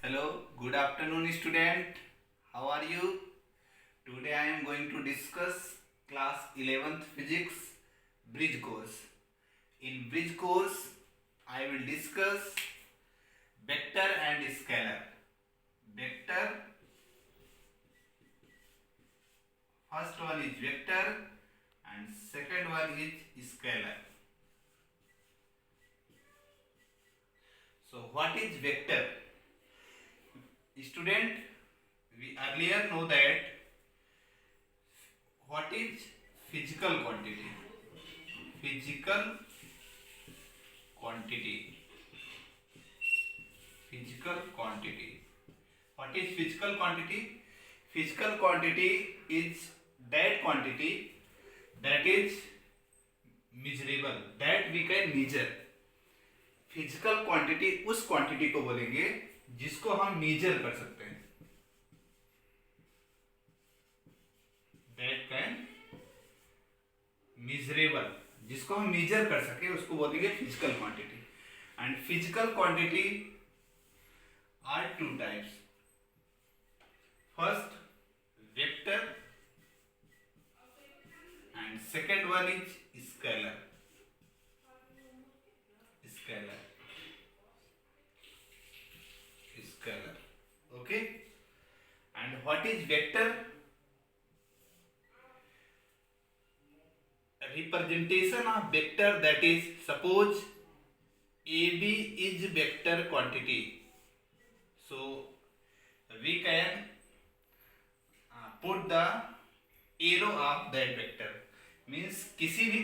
Hello, good afternoon, student. How are you? Today I am going to discuss class 11th physics bridge course. In bridge course, I will discuss vector and scalar. Vector, first one is vector and second one is scalar. So what is vector? Student, we earlier know that what is physical quantity. Physical quantity. Physical quantity. What is physical quantity? Physical quantity is that quantity that is measurable, that we can measure. Physical quantity उस quantity को बोलेंगे जिसको हम measure कर सकते हैं, that can measurable, जिसको हम मेजर कर सके उसको बोलेंगे physical quantity. And physical quantity are two types. First vector and second one is scalar. Scalar. Okay. And what is vector? A representation of vector, that is, suppose AB is vector quantity. So we can put the arrow of that vector. Means किसी भी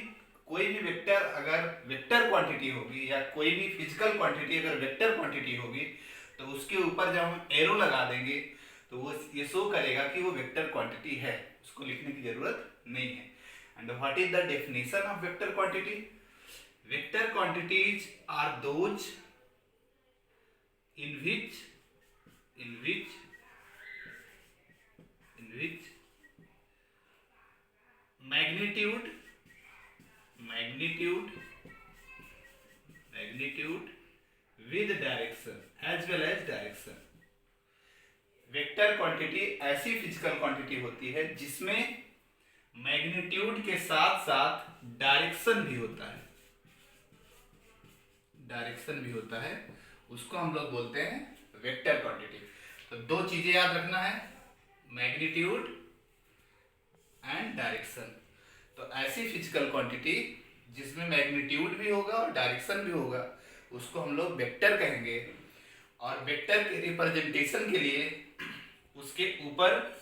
कोई भी vector अगर vector quantity होगी या कोई भी physical quantity अगर वेक्टर क्वांटिटी होगी तो उसके ऊपर जब हम एरो लगा देंगे तो वो ये शो करेगा कि वो वेक्टर क्वांटिटी है, उसको लिखने की जरूरत नहीं है. And what is the definition of vector quantity? Vector quantities are those in which magnitude with direction as well as direction. Vector quantity ऐसी फिजिकल क्वांटिटी होती है जिसमें मैग्नीट्यूड के साथ साथ डायरेक्शन भी होता है, उसको हम लोग बोलते हैं वेक्टर क्वांटिटी. तो दो चीजें याद रखना है, मैग्नीट्यूड एंड डायरेक्शन. तो ऐसी फिजिकल क्वांटिटी जिसमें मैग्नीट्यूड भी होगा और डायरेक्शन भी होगा उसको हम लोग वेक्टर कहेंगे. और वेक्टर के रिप्रेजेंटेशन के लिए उसके ऊपर,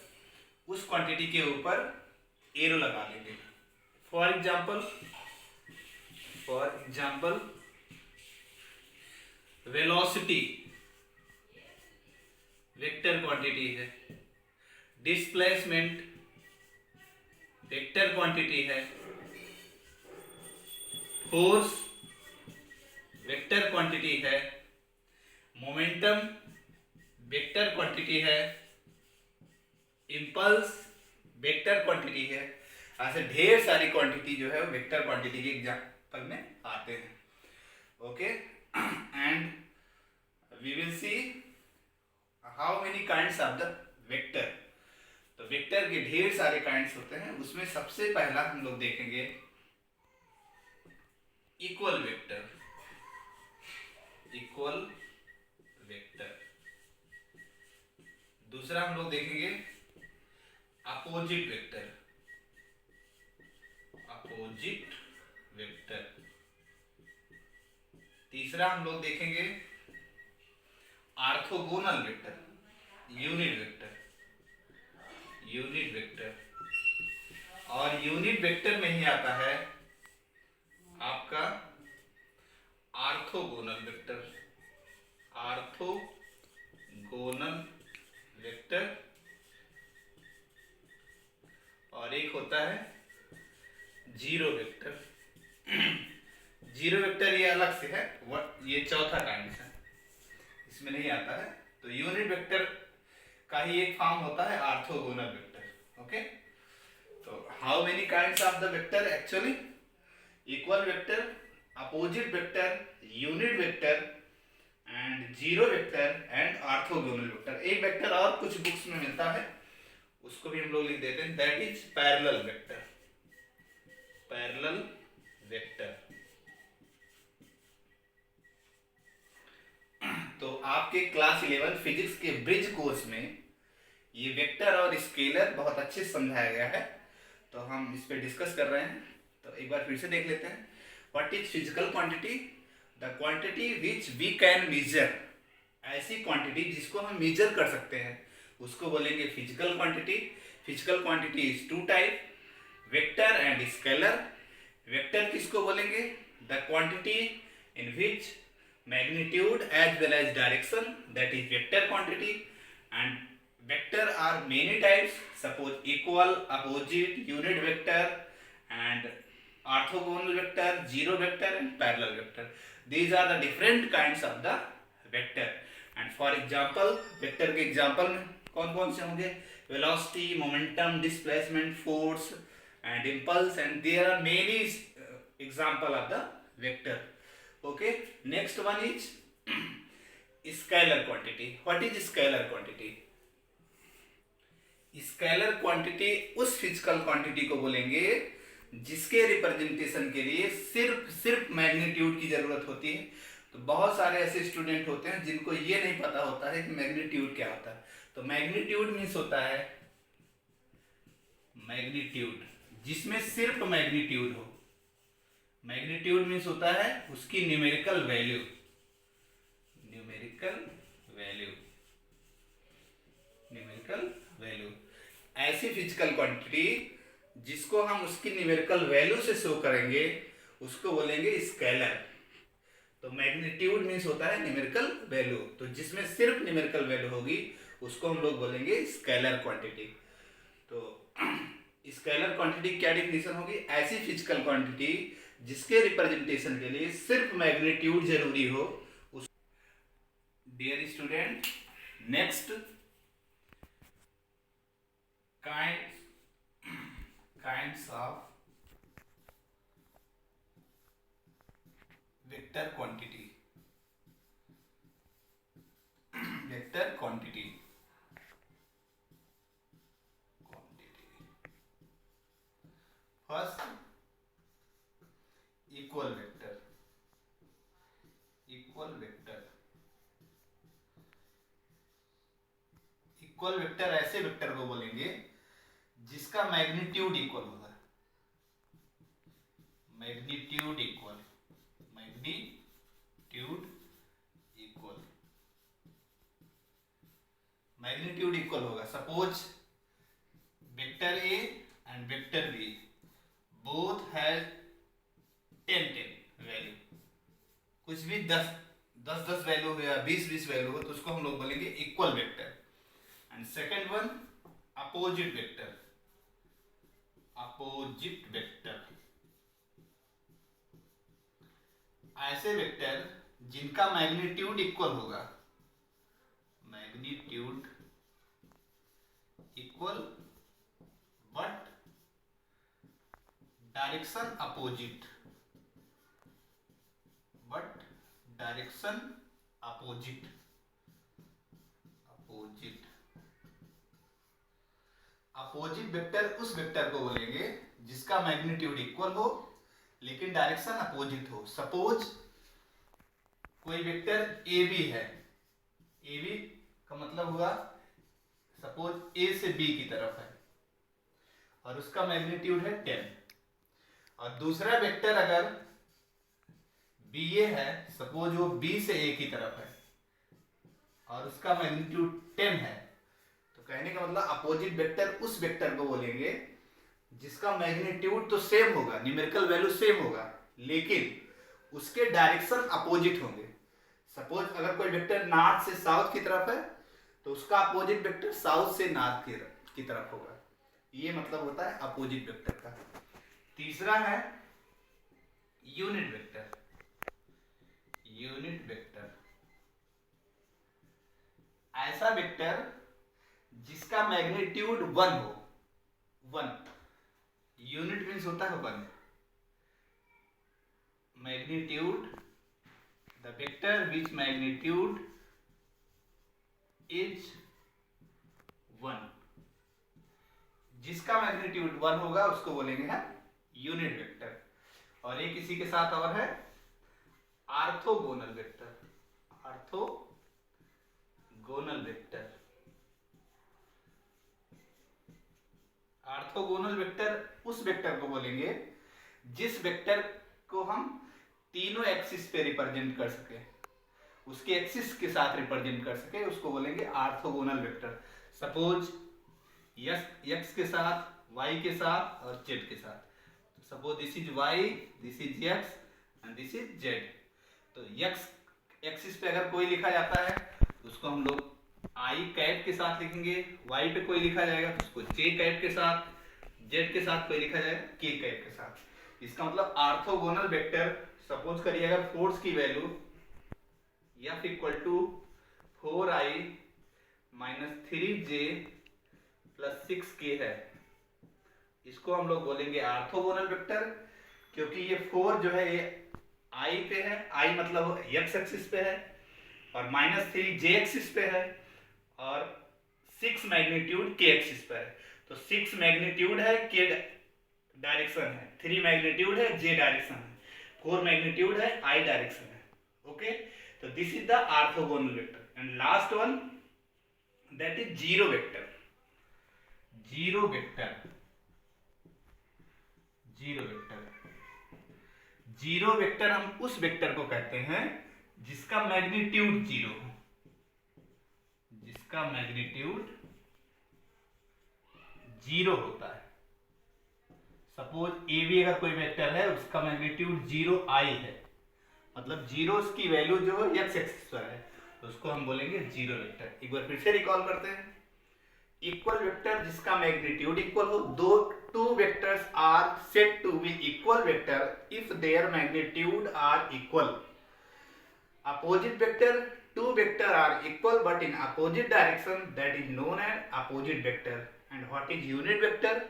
उस क्वांटिटी के ऊपर एरो लगा लेंगे. For example velocity vector quantity है, डिस्प्लेसमेंट वेक्टर क्वांटिटी है, फोर्स वेक्टर क्वांटिटी है, मोमेंटम वेक्टर क्वांटिटी है, इम्पल्स वेक्टर क्वांटिटी है. ऐसे ढेर सारी क्वांटिटी जो है वो वेक्टर क्वांटिटी के एग्जाम्पल में आते हैं. Okay, and we will see how many kinds of the vector. तो वेक्टर के ढेर सारे काइंड्स होते हैं, उसमें सबसे पहला हम लोग देखेंगे इक्वल वेक्टर. दूसरा हम लोग देखेंगे अपोजिट वेक्टर. तीसरा हम लोग देखेंगे ऑर्थोगोनल वेक्टर, यूनिट वेक्टर. और यूनिट वेक्टर में ही आता है आपका ऑर्थोगोनल वेक्टर. और एक होता है जीरो वेक्टर. ये अलग से है, ये चौथा काइंड है, इसमें नहीं आता है. तो यूनिट वेक्टर का ही एक फॉर्म होता है ऑर्थोगोनल वेक्टर. ओके, तो how many kinds of the vector? Actually equal vector, opposite vector, unit vector and zero vector and orthogonal vector. एक वेक्टर और कुछ बुक्स में मिलता है, उसको भी हम लोग लिख देते हैं, that is parallel vector. Parallel vector. तो आपके क्लास 11 फिजिक्स के ब्रिज कोर्स में ये वेक्टर और स्केलर बहुत अच्छे से समझाया गया है, तो हम इस पे डिस्कस कर रहे हैं। तो एक बार फिर से देख लेते हैं। What is physical quantity? The quantity which we can measure. ऐसी क्वांटिटी जिसको हम मेजर कर सकते हैं उसको बोलेंगे physical quantity. Physical quantity is two type, vector and scalar. Vector किसको बोलेंगे? The quantity in which magnitude as well as direction, that is vector quantity. And vector are many types, suppose equal, opposite, unit vector and orthogonal vector, zero vector and parallel vector. These are the different kinds of the vector. And for example, vector के example में कौन कौन से होंगे? Velocity, momentum, displacement, force and impulse, and there are many example of the vector. Okay, next one is scalar quantity. What is scalar quantity? Scalar quantity उस physical quantity को बोलेंगे जिसके रिप्रेजेंटेशन के लिए सिर्फ मैग्नीट्यूड की जरूरत होती है। तो बहुत सारे ऐसे स्टूडेंट होते हैं जिनको ये नहीं पता होता है कि मैग्नीट्यूड क्या होता है। तो मैग्नीट्यूड मीन्स होता है मैग्नीट्यूड जिसमें सिर्फ मैग्नीट्यूड हो। मैग्नीट्यूड मीन्स होता है उसकी numerical value. Numerical value, numerical value. ऐसी फिजिकल क्वांटिटी जिसको हम उसकी न्यूमेरिकल वैल्यू से शो करेंगे उसको बोलेंगे स्केलर। तो मैग्नीट्यूड मीन्स होता है न्यूमेरिकल वैल्यू, तो जिसमें सिर्फ न्यूमेरिकल वैल्यू होगी उसको हम लोग बोलेंगे स्केलर क्वांटिटी। तो स्केलर क्वांटिटी क्या डिफिनेशन होगी? ऐसी फिजिकल क्वांटिटी जिसके रिप्रेजेंटेशन के लिए सिर्फ मैग्नीट्यूड जरूरी हो उस। Dear student, next kinds of vector quantity. Vector quantity first equal vector. Equal vector, equal vector ऐसे वेक्टर को बोलेंगे जिसका मैग्नीट्यूड इक्वल होगा। Magnitude equal, magnitude equal, magnitude equal होगा। Suppose vector A and vector B both has 10 value, कुछ भी 10 value हो या 20 वैल्यू हो तो उसको हम लोग बोलेंगे equal vector. And second one opposite vector. Opposite vector ऐसे वेक्टर जिनका मैग्नीट्यूड इक्वल होगा। Magnitude equal but direction opposite, but direction opposite. Opposite, opposite vector उस वेक्टर को बोलेंगे जिसका मैग्नीट्यूड इक्वल हो लेकिन डायरेक्शन अपोजिट हो। सपोज कोई वेक्टर ए बी है, ए बी का मतलब हुआ सपोज ए से बी की तरफ है और उसका मैग्नीट्यूड है 10, और दूसरा वेक्टर अगर बी ए है, सपोज वो बी से ए की तरफ है और उसका मैग्नीट्यूड 10 है, तो कहने का मतलब अपोजिट वेक्टर उस वेक्टर को बोलेंगे जिसका मैग्नीट्यूड तो सेम होगा, न्यूमेरिकल वैल्यू सेम होगा, लेकिन उसके डायरेक्शन अपोजिट होंगे। सपोज अगर कोई वेक्टर नॉर्थ से साउथ की तरफ है तो उसका अपोजिट वेक्टर साउथ से नॉर्थ की तरफ होगा। ये मतलब होता है अपोजिट वेक्टर का। तीसरा है यूनिट वेक्टर। यूनिट वेक्टर ऐसा वेक्टर जिसका मैग्नीट्यूड 1 हो। 1 यूनिट मीन्स होता है 1, magnitude the vector which magnitude is 1, जिसका मैग्नीट्यूड 1 होगा उसको बोलेंगे हम यूनिट वेक्टर। और एक इसी के साथ और है orthogonal vector. Orthogonal vector, orthogonal vector उस वेक्टर को बोलेंगे जिस वेक्टर को हम तीनों एक्सिस पे रिप्रेजेंट कर सके, उसके एक्सिस के साथ रिप्रेजेंट कर सके, उसको बोलेंगे ऑर्थोगोनल वेक्टर। सपोज x के साथ, y के साथ और z के साथ। Suppose this is y, this is x and this is z। तो x एक्सिस पे अगर कोई लिखा जाता है तो उसको हम लोग i कैप के साथ लिखेंगे, y पे कोई लिखा जाएगा तो उसको j कैप के साथ, z के साथ कोई लिखा जाएगा k कैप के साथ। इसका मतलब ऑर्थोगोनल वेक्टर, सपोज करिए अगर फोर्स की value F equal to 4i minus 3j plus 6k है, इसको हम लोग बोलेंगे ऑर्थोगोनल वेक्टर। क्योंकि ये 4 जो है ये i पे है, i मतलब x एक्सिस पे है, और माइनस 3 j एक्सिस पे है, और 6 मैग्नीट्यूड k एक्सिस पे है। तो 6 मैग्नीट्यूड है, k डायरेक्शन है, 3 मैग्नीट्यूड है, j डायरेक्शन है, 4 मैग्नीट्यूड है, i डायरेक्शन है। ओके, तो this is the orthogonal vector. And last one that is zero vector. Zero vector, zero vector, zero vector हम उस वेक्टर को कहते हैं जिसका मैग्नीट्यूड जीरो हो, जिसका मैग्नीट्यूड जीरो होता है। सपोज ए बी अगर कोई वेक्टर है उसका मैग्नीट्यूड 0i है, मतलब जीरो की वैल्यू जो है एक्स एक्सिस पर है, तो उसको हम बोलेंगे जीरो वेक्टर। एक बार फिर से रिकॉल करते हैं। इक्वल वेक्टर जिसका मैग्नीट्यूड इक्वल हो, two vectors are said to be equal vector if their magnitude are equal. Opposite vector, two vector are equal but in opposite direction, that is known as opposite vector. And what is unit vector?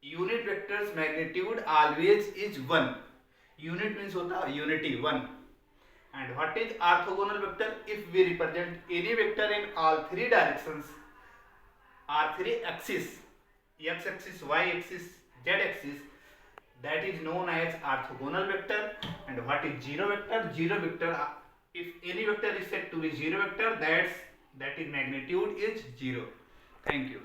Unit vector's magnitude always is 1. Unit means होता है unity 1. And what is orthogonal vector? If we represent any vector in all three directions, R3 axis, x axis, y axis, z axis, that is known as orthogonal vector. And what is zero vector? Zero vector, if any vector is said to be zero vector, that is magnitude is 0. Thank you.